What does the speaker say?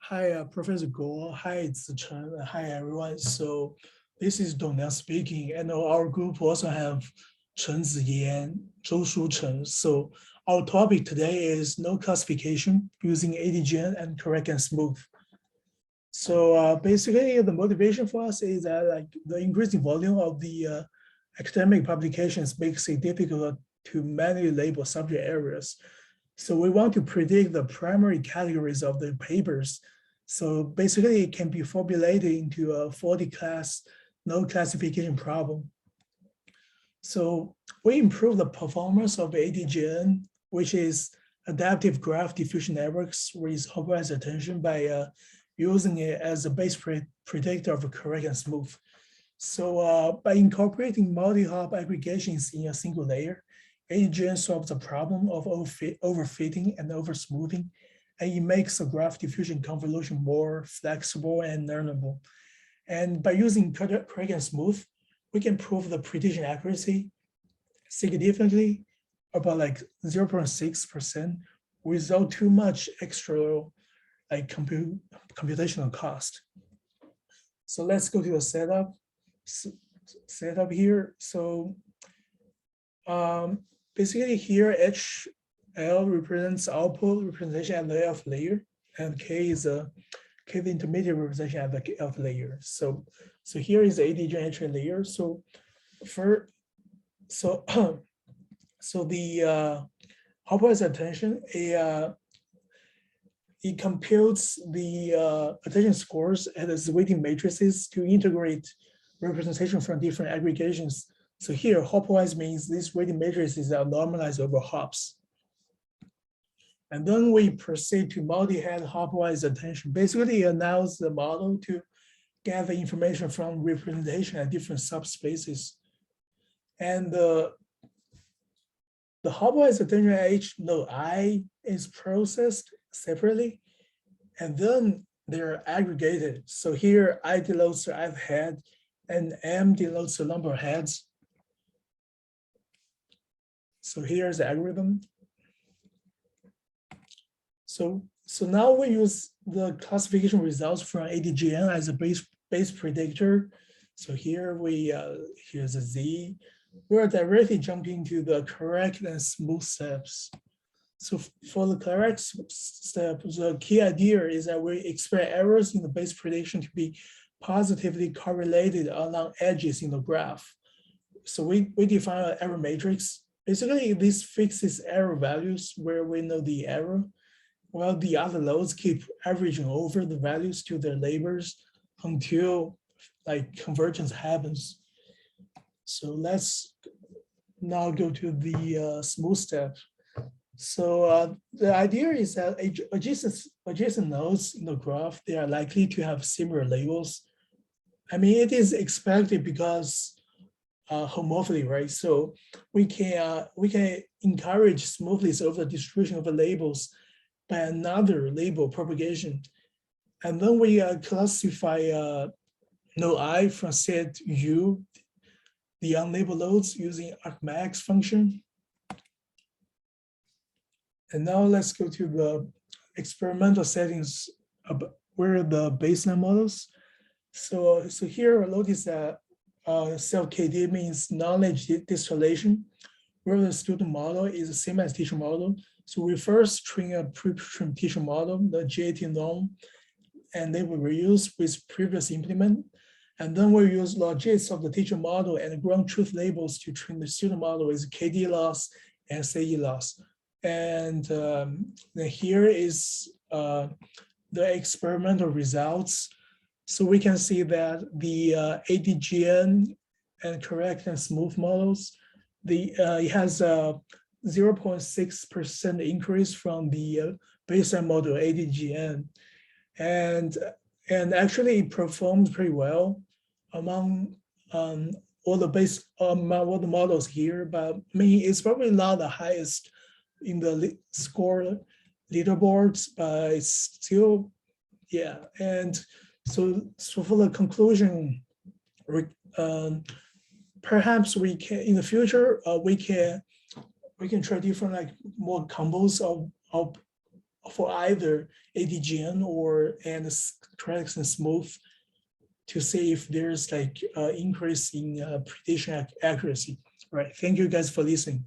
Hi, Professor Guo. Hi, Ziyan. Hi, everyone. So this is Liang speaking, and our group also have Ziyan, Shucheng. So our topic today is node classification using ADGN and correct and smooth. So basically, the motivation for us is that the increasing volume of the academic publications makes it difficult to manually label subject areas. So we want to predict the primary categories of the papers. So basically it can be formulated into a 40-class node classification problem. So we improve the performance of ADGN, which is adaptive graph diffusion networks with supervised attention by using it as a base predictor of correct and smooth. So by incorporating multi-hop aggregations in a single layer, ADGN solves the problem of overfitting and oversmoothing, and it makes the graph diffusion convolution more flexible and learnable. And by using correct and smooth, we can prove the prediction accuracy significantly, about like 0.6%, without too much extra computational cost. So let's go to the setup here. So basically here HL represents output representation at the F layer, and K is the intermediate representation at the F layer. So here is the ADGN H layer. So the output attention, it computes the attention scores as weighting matrices to integrate representation from different aggregations. So here, hopwise means these weighting matrices are normalized over hops. And then we proceed to multi-head hopwise attention. Basically, it allows the model to gather information from representation at different subspaces. And the hopwise attention at each node I is processed separately, and then they're aggregated. So here I denotes the ith head, and M denotes the number of heads. So here's the algorithm. So now we use the classification results from ADGN as a base predictor. So here here's a Z. We're directly jumping to the correct and smooth steps. So for the correct step, the key idea is that we expect errors in the base prediction to be positively correlated along edges in the graph. So we define an error matrix. Basically, this fixes error values where we know the error, while the other nodes keep averaging over the values to their neighbors until convergence happens. So let's now go to the smooth step. So the idea is that adjacent nodes in the graph, they are likely to have similar labels. I mean, it is expected because homomorphically, right? So we can encourage smoothness over the distribution of the labels by another label propagation. And then we classify node I from set U, the unlabeled nodes, using argmax function. And now let's go to the experimental settings where the baseline models. So here notice that self-KD means knowledge distillation, where the student model is the same as teacher model. So we first train a pre-trained teacher model, the GAT norm, and they will reuse with previous implement. And then we use logics of the teacher model and ground truth labels to train the student model with KD loss and CE loss. And then here is the experimental results. So we can see that the ADGN and correct and smooth models, it has a 0.6% increase from the baseline model ADGN, and actually it performs pretty well among all the models here. But I mean, it's probably not the highest in the score leaderboards, but it's still, yeah. And so for the conclusion, perhaps we can in the future we can try different more combos for either ADGN or and correct and smooth to see if there's like increase in prediction accuracy. All right, thank you guys for listening.